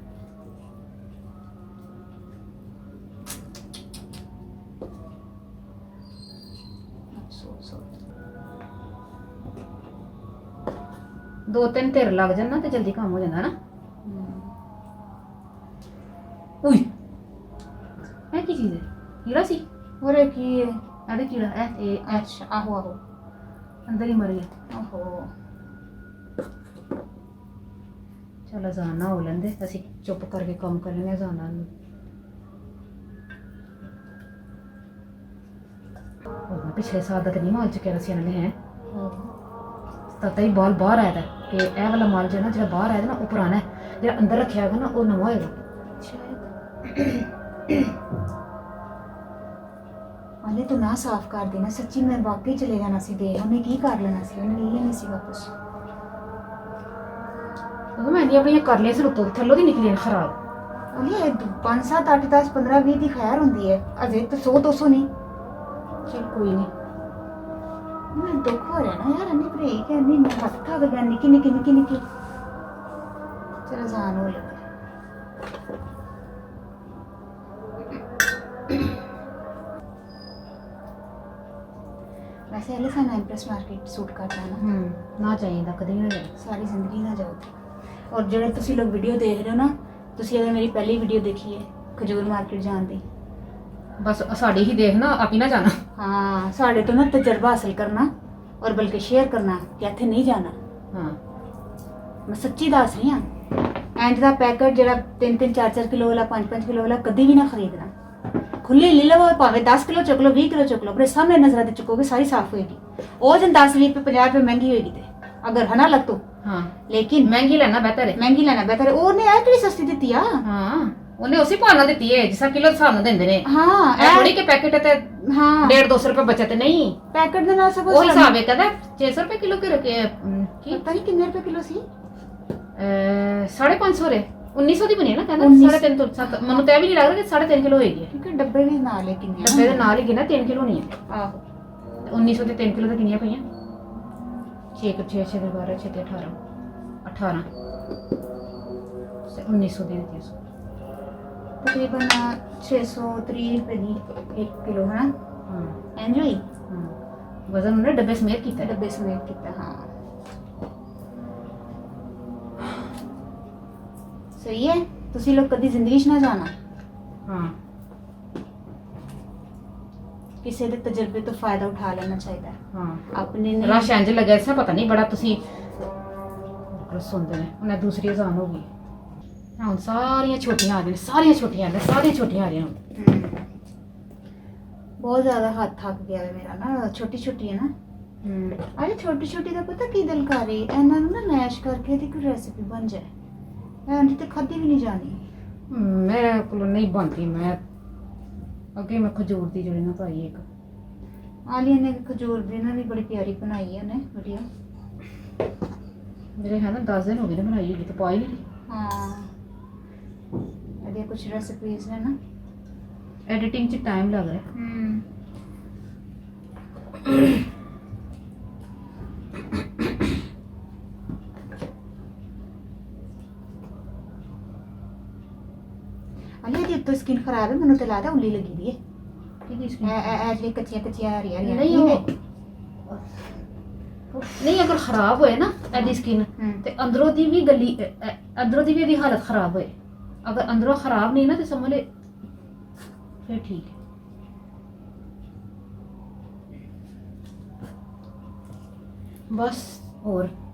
ਦੋ ਤਿੰਨ ਧਿਰ ਲੱਗ ਜਾਣ ਨਾ ਤੇ ਜਲਦੀ ਕੰਮ ਹੋ ਜਾਂਦਾ ਨਾ ਉਈ ਇਹ ਕੀ ਚੀਜ਼ ਹੈ ਕੀੜਾ ਸੀ ਹੋਰ ਕੀ ਹੈ ਇਹਦੇ ਕੀੜਾ ਇਹ ਅੱਛਾ ਆਹੋ ਅੰਦਰ ਹੀ ਮਰ ਗਿਆ ਆਹੋ ਚਲ ਅਜ਼ਾਨ ਨਾ ਹੋ ਲੈਂਦੇ ਅਸੀਂ ਚੁੱਪ ਕਰਕੇ ਕੰਮ ਕਰ ਲੈਂਦੇ ਅਜ਼ਾਨ ਨਾਲ ਨੂੰ ਉਹ ਪਿਛਲੇ ਸਾਲ ਦਾ ਤਾਂ ਨਹੀਂ ਮਾਲ ਚੁੱਕਿਆ ਸੀ ਇਹਨਾਂ ਨੇ ਹੈ ਤਾਂ ਹੀ ਬਾਲ ਬਾਹਰ ਆਇਆ ਕਿ ਇਹ ਵਾਲਾ ਮਾਲ ਜਿਹੜਾ ਬਾਹਰ ਆਇਆ ਨਾ ਉਹ ਪੁਰਾਣਾ ਹੈ ਜਿਹੜਾ ਅੰਦਰ ਰੱਖਿਆ ਹੈਗਾ ਨਾ ਉਹ ਨਵਾਂ ਹੋਏਗਾ ਅਲੇ ਤੂੰ ਨਾ ਸਾਫ਼ ਕਰ ਦੇਣਾ ਸੱਚੀ ਮੈਂ ਵਾਕਈ ਚਲੇ ਜਾਣਾ ਸੀ ਦੇ ਉਹਨੇ ਕੀ ਕਰ ਲੈਣਾ ਸੀ ਉਹਨੇ ਲੈ ਲੈਣੀ ਸੀ ਵਾਪਸ ਉਹ ਮੈਂ ਆਪਣੀਆਂ ਕਰ ਲਿਆ ਸੀ ਉੱਤੋਂ ਥੱਲੋਂ ਦੀ ਨਿਕਲੀਆਂ ਖਰਾਬ ਅਲੇ 5 7 8 10 15 20 ਦੀ ਖੈਰ ਹੁੰਦੀ ਹੈ ਅਜੇ ਤਾਂ 100 200 ਨਹੀਂ ਚਲ ਕੋਈ ਨਹੀਂ ਮੈਂ ਦੁੱਖ ਹੋ ਰਿਹਾ ਨਾ ਯਾਰ ਅੰਨੀ ਭਰੇ ਕਹਿੰਦੀ ਮੈਂ ਹੱਥ ਥੱਕ ਗਿਆ ਨਿੱਕੀ ਚਲ ਜਾਨ ਹੋ ਲੱਗਾ ਵੈਸੇ ਹਲੇ ਸਾਨੂੰ ਐਮਪ੍ਰੈਸ ਮਾਰਕੀਟ ਸੂਟ ਕਰਦਾ ਨਾ, ਨਾ ਚਾਹੀਦਾ, ਕਦੇ ਵੀ ਨਾ ਜਾਏ। ਸਾਰੀ ਜ਼ਿੰਦਗੀ ਨਾ ਜਾਓ। ਔਰ ਜਿਹੜੇ ਤੁਸੀਂ ਲੋਕ ਵੀਡੀਓ ਦੇਖ ਰਹੇ ਹੋ ਨਾ, ਤੁਸੀਂ ਅਗਰ ਮੇਰੀ ਪਹਿਲੀ ਵੀਡੀਓ ਦੇਖੀ ਹੈ ਖਜੂਰ ਮਾਰਕੀਟ ਜਾਣ ਦੀ, ਬਸ ਸਾਡੀ ਹੀ ਦੇਖ ਨਾ, ਆਪ ਹੀ ਨਾ ਜਾਣਾ। ਹਾਂ ਸਾਡੇ ਤੋਂ ਨਾ ਤਜਰਬਾ ਹਾਸਲ ਕਰਨਾ ਔਰ ਬਲਕਿ ਸ਼ੇਅਰ ਕਰਨਾ ਕਿ ਇੱਥੇ ਨਹੀਂ ਜਾਣਾ। ਹਾਂ ਮੈਂ ਸੱਚੀ ਦੱਸ ਰਹੀ ਹਾਂ, ਇੰਜ ਦਾ ਪੈਕਟ ਜਿਹੜਾ 3-3 4-4 ਕਿਲੋ ਵਾਲਾ 5-5 ਕਿਲੋ ਵਾਲਾ ਕਦੀ ਵੀ ਨਾ ਖਰੀਦਣਾ। ਖੁੱਲੇ ਲੈ ਲਵੋ, ਭਾਵੇਂ 10 ਕਿਲੋ ਚੁੱਕ ਲਓ, 20 ਕਿਲੋ ਚੁੱਕ ਲਓ, ਆਪਣੇ ਸਾਹਮਣੇ ਨਜ਼ਰਾਂ ਤੇ ਚੁੱਕੋਗੇ ਸਾਰੀ ਸਾਫ਼ ਹੋਏਗੀ। ਉਹ ਜਨ 10-20 ਰੁਪਏ 50 ਰੁਪਏ ਮਹਿੰਗੀ ਹੋਏਗੀ ਤੇ ਅਗਰ ਹਨਾ ਲੱਗ ਤੋ, ਹਾਂ ਲੇਕਿਨ ਮਹਿੰਗੀ ਲੈਣਾ ਬਿਹਤਰ ਹੈ। ਮਹਿੰਗੀ ਲੈਣਾ ਬਿਹਤਰ ਹੈ। ਉਹਨੇ ਇਹ ਕਿਹੜੀ ਸਸਤੀ ਦਿੱਤੀ ਆ। ਹਾਂ ਉਹਨੇ ਉਸੇ ਭਾਅ ਨਾਲ ਦਿੱਤੀ ਹੈ, ਜਿਸਾ ਕਿਲੋ ਦੇ ਹਿਸਾਬ ਨਾਲ ਦਿੰਦੇ ਨੇ। ਹਾਂ ਇਹ ਥੋੜੀ ਕਿ ਪੈਕੇਟ ਤੇ ਹਾਂ 150-200 ਰੁਪਏ ਬਚਤ ਨਹੀਂ। ਪੈਕਟ ਦੇ ਨਾਲ ਸਭ ਉਹ ਹਿਸਾਬ ਹੈ ਕਹਿੰਦਾ 600 ਰੁਪਏ ਕਿਲੋ ਕਿ ਕੀ ਪਤਾ ਨਹੀਂ ਕਿੰਨੇ ਰੁਪਏ ਕਿਲੋ ਸੀ। 550 ਰੇ 1900 ਦੀ ਬਣੀ ਹੈ ਨਾ ਕਹਿੰਦਾ। 1900 3.5 ਤੋਂ 7 ਮੈਨੂੰ ਤਾਂ ਇਹ ਵੀ ਨਹੀਂ ਲੱਗਦਾ ਕਿ 3.5 ਕਿਲੋ ਹੋਏਗੀ। ਕਿਉਂਕਿ ਡੱਬੇ ਵੀ ਨਾਲ ਹੈ ਕਿੰਨੇ ਡੱਬੇ ਦੇ ਨਾਲ ਹੀ ਗਿਣਾ 3 ਕਿਲੋ ਨਹੀਂ ਹੈ। ਆਹੋ 1900 ਤੇ 3 ਕਿਲੋ ਤਾਂ ਕਿੰਨੀਆਂ ਪਈਆਂ? 6 6 6 12 6 ਤੇ 18 1900 ਦੀ ਦਿੱਤੀ ਸੀ। ਤਕਰੀਬਨ 630 ਰੁਪਏ ਦੀ 1 ਕਿਲੋ ਹੈ ਹਾਂ ਇੰਜ ਹੋਈ। ਹਾਂ ਵਜ਼ਨ ਉਹਨੇ ਡੱਬੇ ਸਮੇਤ ਕੀਤਾ। ਡੱਬੇ ਸਮੇਤ ਕੀਤਾ। ਹਾਂ ਸਹੀ ਹੈ। ਤੁਸੀਂ ਲੋਕ ਕਦੀ ਜ਼ਿੰਦਗੀ 'ਚ ਨਾ ਜਾਣਾ। ਹਾਂ ਕਿਸੇ ਦੇ ਤਜਰਬੇ ਤੋਂ ਫਾਇਦਾ ਉਠਾ ਲੈਣਾ ਚਾਹੀਦਾ ਹੈ। ਹਾਂ ਆਪਣੇ ਨੇ ਰਸ਼ ਇੰਜ ਲੱਗਿਆ ਸੀ ਪਤਾ ਨਹੀਂ ਬੜਾ ਤੁਸੀਂ ਸੁਣਦੇ ਨੇ। ਉਹਨੇ ਦੂਸਰੀ ਅਜ਼ਾਨ ਹੋ ਗਈ ਹੁਣ ਸਾਰੀਆਂ ਛੋਟੀਆਂ ਆ ਰਹੀਆਂ, ਸਾਰੀਆਂ ਛੋਟੀਆਂ ਆ ਰਹੀਆਂ ਹੁਣ। ਬਹੁਤ ਜ਼ਿਆਦਾ ਹੱਥ ਥੱਕ ਗਿਆ ਹੈ ਮੇਰਾ ਨਾ। ਛੋਟੀ ਛੋਟੀ ਹੈ ਨਾ। ਅਰੇ ਛੋਟੀ ਛੋਟੀ ਦਾ ਪਤਾ ਕੀ ਦਿਲ ਕਰ ਰਹੀ, ਇਹਨਾਂ ਨੂੰ ਨਾ ਮੈਸ਼ ਕਰਕੇ ਇਹਦੀ ਕੋਈ ਰੈਸਿਪੀ ਬਣ ਜਾਏ। ਐਂਡ ਤੇ ਖਾਦੀ ਵੀ ਨਹੀਂ ਜਾਣੀ। ਮੇਰੇ ਕੋਲ ਨਹੀਂ ਬਣਦੀ। ਮੈਂ ਅੱਗੇ ਮੈਂ ਖਜੂਰ ਦੀ ਜਿਹੜੀ ਨਾ ਪਾਈ ਇੱਕ ਆਲੀਆ ਨੇ ਖਜੂਰ ਦੀ ਨਾ ਵੀ ਬੜੀ ਪਿਆਰੀ ਬਣਾਈ ਹੈ ਉਹਨੇ ਵੀਡੀਓ। ਮੇਰੇ ਹੈ ਨਾ 10 ਦਿਨ ਹੋ ਗਏ ਨੇ ਬਣਾਈ ਹੋਈ ਤਾਂ ਪਾਈ ਨਹੀਂ। ਹਾਂ ਇਹਦੀਆਂ ਕੁਝ ਰੈਸਿਪੀਜ਼ ਨੇ ਨਾ। ਐਡੀਟਿੰਗ 'ਚ ਟਾਈਮ ਲੱਗ ਰਿਹਾ। ਆਲੀਆ ਦੀ ਉੱਤੋਂ ਸਕਿਨ ਖਰਾਬ ਹੈ, ਮੈਨੂੰ ਤੇ ਲੱਗਦਾ ਉੱਲੀ ਲੱਗੀ ਦੀ ਹੈ। ਕਿਹਦੀ ਐ ਕੱਚੀਆਂ ਕੱਚੀਆਂ ਹਰੀਆਂ ਹਰੀਆਂ ਨਹੀਂ ਉਹ ਨਹੀਂ ਅਗਰ ਖਰਾਬ ਹੋਏ ਨਾ ਇਹਦੀ ਸਕਿਨ ਤੇ ਅੰਦਰੋਂ ਦੀ ਵੀ ਗਲੀ ਅੰਦਰੋਂ ਦੀ ਵੀ ਇਹਦੀ ਹਾਲਤ ਖਰਾਬ ਹੋਏ। ਅਗਰ ਅੰਦਰੋਂ ਖਰਾਬ ਨਹੀਂ ਨਾ ਤੇ ਸਮਝ ਲੈ ਫਿਰ ਠੀਕ ਹੈ। ਬਸ ਹੋਰ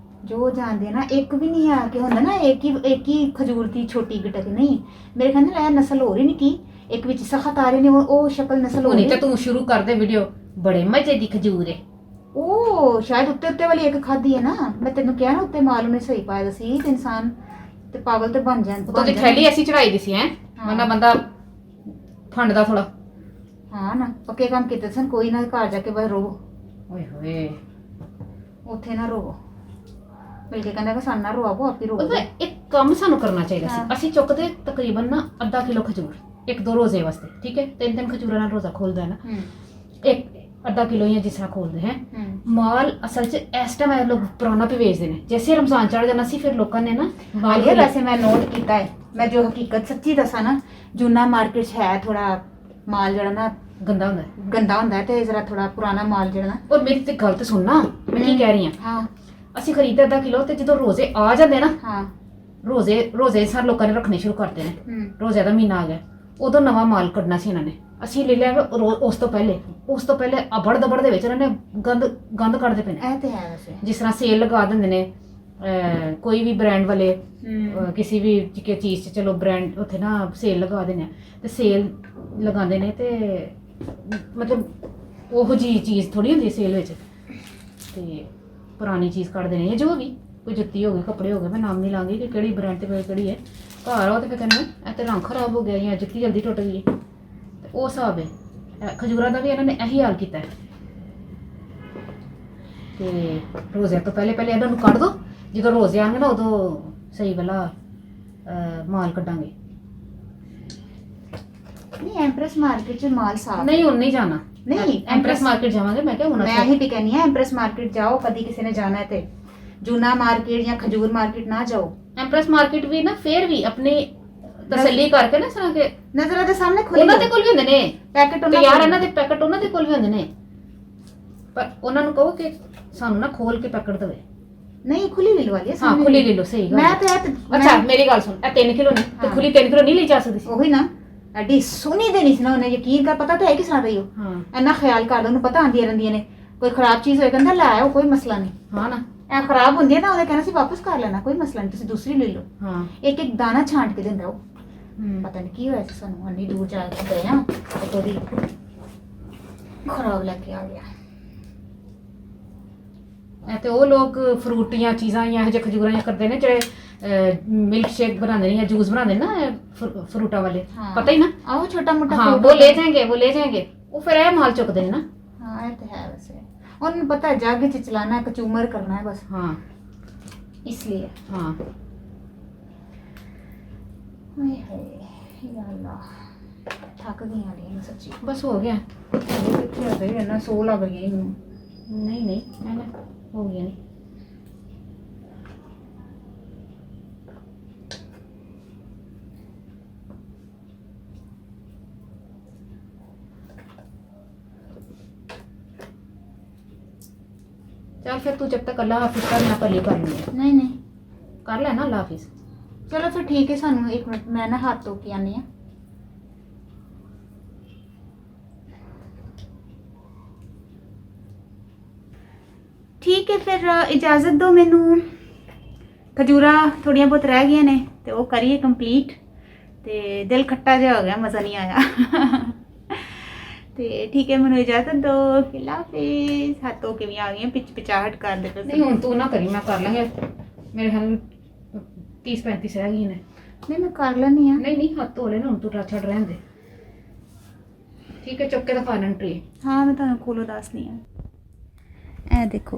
ਜੋ ਜਾਣਦੇ ਨਾ ਇੱਕ ਵੀ ਨਹੀਂ ਆ ਕੇ ਹੁੰਦਾ ਨਾ ਇੱਕ ਹੀ ਖਜੂਰ ਦੀ ਛੋਟੀ ਗਿਟਕ ਨਹੀਂ। ਮੇਰੇ ਖਿਆਲ ਨਾਲ ਇਹ ਨਸਲ ਹੋ ਰਹੀ ਨਹੀਂ ਕੀ ਇੱਕ ਵਿੱਚ ਸਖਤ ਆ ਰਹੇ ਨੇ ਉਹ ਸ਼ਕਲ ਨਸਲ ਹੋ ਹੁਣੀ ਰਹੀ ਤਾਂ ਤੂੰ ਸ਼ੁਰੂ ਕਰ ਦੇ ਵੀਡੀਓ। ਬੜੇ ਮਜ਼ੇ ਦੀ ਖਜੂਰ ਹੈ। ਉਹ ਸ਼ਾਇਦ ਉੱਤੇ ਵਾਲੀ ਇੱਕ ਖਾਦੀ ਹੈ ਨਾ। ਮੈਂ ਤੈਨੂੰ ਕਿਹਾ ਨਾ ਉੱਤੇ ਮਾਲ ਉਹਨੇ ਸਹੀ ਪਾਇਆ ਸੀ ਤੇ ਇਨਸਾਨ ਤੇ ਪਾਗਲ ਤੇ ਬਣ ਜਾਂਦਾ। ਉਤੋਂ ਦੀ ਥੈਲੀ ਐਸੀ ਚੜਾਈ ਦੀ ਸੀ ਹੈ ਬੰਦਾ ਫੰਡਦਾ ਥੋੜਾ। ਹਾਂ ਨਾ ਪੱਕੇ ਕੰਮ ਕੀਤੇ ਸਨ। ਕੋਈ ਨਾ ਘਰ ਜਾ ਕੇ ਬਸ ਰੋਵੋ। ਓਏ ਹੋਏ ਉੱਥੇ ਨਾ ਰੋਵੋ। ਬਲਕਿ ਕਹਿੰਦਾ ਕਿ ਸਾਨੂੰ ਨਾ ਰੋਵੋ ਆਪੇ ਰੋਵੋ। ਉਹਦਾ ਇੱਕ ਕੰਮ ਸਾਨੂੰ ਕਰਨਾ ਚਾਹੀਦਾ ਸੀ। ਹਾਂ। ਅਸੀਂ ਚੁੱਕਦੇ ਤਕਰੀਬਨ ਨਾ ਅੱਧਾ ਕਿਲੋ ਖਜੂਰ 1-2 ਰੋਜ਼ੇ ਵਾਸਤੇ। ਠੀਕ ਹੈ 3 ਖਜੂਰਾਂ ਨਾਲ ਰੋਜ਼ਾ ਖੋਲਦਾ ਹੈ ਨਾ। ਇੱਕ ਅੱਧਾ ਕਿਲੋ ਜਾਂ ਜਿਸ ਤਰ੍ਹਾਂ ਖੋਲਦੇ ਹੈ ਮਾਲ ਅਸਲ 'ਚ ਇਸ ਟਾਈਮ ਇਹ ਲੋਕ ਪੁਰਾਣਾ ਵੀ ਵੇਚਦੇ ਨੇ। ਜੈਸੇ ਰਮਜ਼ਾਨ ਚੜ ਜਾਣਾ ਸੀ ਫਿਰ ਲੋਕਾਂ ਨੇ ਨਾ ਮਾਲ ਇਹ ਵੈਸੇ ਮੈਂ ਨੋਟ ਕੀਤਾ ਹੈ। ਮੈਂ ਜੋ ਹਕੀਕਤ ਸੱਚੀ ਦੱਸਾਂ ਨਾ ਜੂਨਾ ਮਾਰਕੀਟ 'ਚ ਹੈ ਥੋੜਾ ਮਾਲ ਜਿਹੜਾ ਨਾ ਗੰਦਾ ਹੁੰਦਾ ਹੈ। ਗੰਦਾ ਹੁੰਦਾ ਹੈ ਤੇ ਜ਼ਰਾ ਥੋੜਾ ਪੁਰਾਣਾ ਮਾਲ ਜਿਹੜਾ ਨਾ। ਔਰ ਮੇਰੀ ਤੇ ਗੱਲ ਤੇ ਸੁਣਨਾ ਮੈਂ ਕੀ ਕਹਿ ਰਹੀ ਹਾਂ। ਹਾਂ ਅਸੀਂ ਖਰੀਦਦੇ ਅੱਧਾ ਕਿਲੋ ਤੇ ਜਦੋਂ ਰੋਜ਼ੇ ਆ ਜਾਂਦੇ ਨਾ ਹਾਂ ਰੋਜ਼ੇ ਸਾਰੇ ਲੋਕਾਂ ਨੇ ਰੱਖਣੇ ਸ਼ੁਰੂ ਕਰਦੇ ਨੇ। ਰੋਜ਼ੇ ਦਾ ਮਹੀਨਾ ਆ ਗਿਆ ਉਦੋਂ ਨਵਾਂ ਮਾਲ ਕੱਢਣਾ ਸੀ ਇਹਨਾਂ ਨੇ। ਅਸੀਂ ਲੈ ਲਿਆ ਉਸ ਤੋਂ ਪਹਿਲੇ ਅਬੜ ਦਬੜ ਦੇ ਵਿੱਚ ਇਹਨਾਂ ਨੇ ਗੰਦ ਕੱਢਦੇ ਪਏ ਨੇ। ਇਹ ਤੇ ਹੈ ਵੈਸੇ। ਜਿਸ ਤਰ੍ਹਾਂ ਸੇਲ ਲਗਾ ਦਿੰਦੇ ਨੇ ਕੋਈ ਵੀ ਬ੍ਰਾਂਡ ਵਾਲੇ ਕਿਸੇ ਵੀ ਚੀਜ਼ 'ਚ ਚਲੋ ਬ੍ਰਾਂਡ ਉੱਥੇ ਨਾ ਸੇਲ ਲਗਾ ਦਿੰਦੇ ਆ ਤੇ ਸੇਲ ਲਗਾਉਂਦੇ ਨੇ ਤੇ ਮਤਲਬ ਉਹੋ ਜਿਹੀ ਚੀਜ਼ ਥੋੜੀ ਹੁੰਦੀ ਸੇਲ ਵਿੱਚ ਤੇ ਪੁਰਾਣੀ ਚੀਜ਼ ਕੱਢਦੇ ਨੇ। ਜੋ ਵੀ ਕੋਈ ਜੁੱਤੀ ਹੋ ਗਈ ਕੱਪੜੇ ਹੋ ਗਏ ਮੈਂ ਨਾਮ ਨਹੀਂ ਲਾਂਗੀ ਕਿ ਕਿਹੜੀ ਬ੍ਰਾਂਡ ਤੇ ਕਿਹੜੀ ਹੈ। ਘਰ ਆਓ ਤੇ ਫਿਰ ਕਹਿੰਦੇ ਇਹ ਤੇ ਰੰਗ ਖਰਾਬ ਹੋ ਗਿਆ ਜਾਂ ਜੁੱਤੀ ਜਲਦੀ ਟੁੱਟ ਗਈ ਤੇ ਉਹ ਹਿਸਾਬ ਹੈ। ਖਜੂਰਾਂ ਦਾ ਵੀ ਇਹਨਾਂ ਨੇ ਇਹੀ ਹਾਲ ਕੀਤਾ ਹੈ ਤੇ ਰੋਜ਼ੇ ਤੋਂ ਪਹਿਲੇ ਇਹਨਾਂ ਨੂੰ ਕੱਢ ਦੋ। ਜਦੋਂ ਰੋਜ਼ੇ ਆਉਣਗੇ ਨਾ ਉਦੋਂ ਸਹੀ ਵਾਲਾ ਮਾਲ ਕੱਢਾਂਗੇ। ਨਹੀਂ ਐਮਪ੍ਰੈਸ ਮਾਰਕੀਟ 'ਚ ਮਾਲ ਸਾਫ ਨਹੀਂ ਹੁਣ ਨਹੀਂ ਜਾਣਾ। ਨਹੀਂ ਐਮਪ੍ਰੈਸ ਮਾਰਕੀਟ ਜਾਵਾਂਗੇ। ਮੈਂ ਕਿਹਾ ਹੁਣ ਮੈਂ ਹੀ ਕਹਿੰਦੀ ਆ ਐਮਪ੍ਰੈਸ ਮਾਰਕੀਟ ਜਾਓ ਕਦੀ ਕਿਸੇ ਨੇ ਜਾਣਾ ਹੈ ਤੇ ਜੂਨਾ ਮਾਰਕੀਟ ਜਾਂ ਖਜੂਰ ਮਾਰਕੀਟ ਨਾ ਜਾਓ। ਐਮਪ੍ਰੈਸ ਮਾਰਕੀਟ ਵੀ ਨਾ ਫੇਰ ਵੀ ਆਪਣੀ ਤਸੱਲੀ ਕਰਕੇ ਨਾ ਸਰਾਂ ਕੇ ਨਜ਼ਰਾਂ ਦੇ ਸਾਹਮਣੇ ਖੋਲੀ ਉਹਨਾਂ ਦੇ ਕੋਲ ਵੀ ਹੁੰਦੇ ਨੇ ਪੈਕੇਟ ਤੇ ਯਾਰ ਇਹਨਾਂ ਦੇ ਪੈਕਟ ਉਹਨਾਂ ਦੇ ਕੋਲ ਵੀ ਹੁੰਦੇ ਨੇ। ਪਰ ਉਹਨਾਂ ਨੂੰ ਕਹੋ ਕਿ ਸਾਨੂੰ ਨਾ ਖੋਲ ਕੇ ਪਕੜ ਦੇਵੇ। नहीं खुली ले लो वाली ਹਾਂ ਖੁੱਲੀ ਲੈ ਲਓ, ਸਹੀ ਗੱਲ मैं ਹੈ। तो ਅੱਛਾ ਮੇਰੀ ਗੱਲ ਸੁਣ, ਇਹ 3 ਕਿਲੋ ਨੇ ਤੇ ਹਾਂ। ਖੁੱਲੀ 3 ਕਿਲੋ ਨਹੀਂ ਲਈ ਜਾ ਸਕਦੀ ਸੀ। वही ना एडी सोनी देनी सी ना उन्हें यकीन कर पता तो है किस तरह रही हो ਹਾਂ इन्ना ख्याल कर लो पता आंदी रहिंदियां ने कोई खराब चीज होए कहंदा लै आओ कोई मसला नहीं ਹਾਂ ਨਾ ए खराब हुंदी है ना उन्हें कहना सी वापस कर लेना कोई मसला नहीं तुसी दूसरी ले लो ਹਾਂ एक एक दाना छांट के दिंदा वो ਹਮ। पता नहीं की होया सी सानू अन्नी दूर जाके गए हां तो दी खराब लेके आ गया ਇਹ ਤੇ ਉਹ ਲੋਕ ਫਰੂਟੀਆਂ ਚੀਜ਼ਾਂ ਜਾਂ ਇਹੋ ਜਿਹੇ ਖਜੂਰਾਂ ਜਾਂ ਕਰਦੇ ਨੇ ਜਿਹੜੇ ਮਿਲਕ ਸ਼ੇਕ ਬਣਾਉਂਦੇ ਨੇ ਜਾਂ ਜੂਸ ਬਣਾਉਂਦੇ ਨੇ ਨਾ ਫਰੂਟਾਂ ਵਾਲੇ, हाँ। ਪਤਾ ਹੀ ਨਾ। आओ छोटा मोटा हाँ fruit वो होता ले है। जाएंगे, वो ले जाएंगे, वो फिर ਇਹ ਮਾਲ ਚੁੱਕਦੇ ਨੇ ਨਾ। हाँ ये तो है वैसे उन्हें पता है जग च चलाना है कचूमर करना है बस हाँ इसलिए हाँ हाय हाय या अल्लाह थक गई हां मैं सच्ची बस हो गया। कितने हो गई है ना सो लग गई है नहीं नहीं मैंने हो गया नहीं। चल फिर तू जब तक अल्लाह हाफिज कर, मैं पहले कर लूँगी। नहीं नहीं कर लेना अल्लाह हाफिज। चलो फिर ठीक है सानू एक मिनट मैं ना हाथ धो के आनी है ठीक है फिर इजाजत दो मैनू खजूरा थोड़ियां बहुत रह गई ने तो वो करिए कंप्लीट ते दिल खट्टा जा हो गया मज़ा नहीं आया ते ठीक है मैनू इजाजत दो अल्लाह हाफिज हाथ धो के भी आ गई हैं पिचाहट कर दे पे नहीं हूँ तू ना करी, मैं कर लेंगे। मेरे ख्याल 30-35 रह गई ने। नहीं मैं कर लेनी है नहीं नहीं हाथ धो लेना हूँ, तू छड़ रहन दे। ठीक है चुप के दफा ट्रे। हाँ मैं तुहानू खोलो दसनी है ए देखो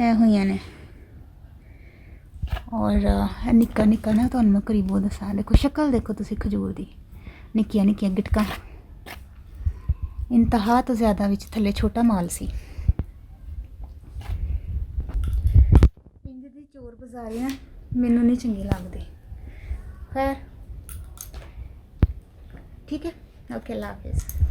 ए हुई ने और निक्का निक्का ना तुहानू मैं करीबों दसा देखो शक्ल देखो तुसी खजूर दी निक्कियां निक्कियां गिटकां इंतहा तो ज़्यादा विच थल्ले छोटा माल सी इंज दी चोर बाजारी ना मैनू नहीं चंगी लगदी। खैर ठीक है ओके अल्लाह हाफिज़।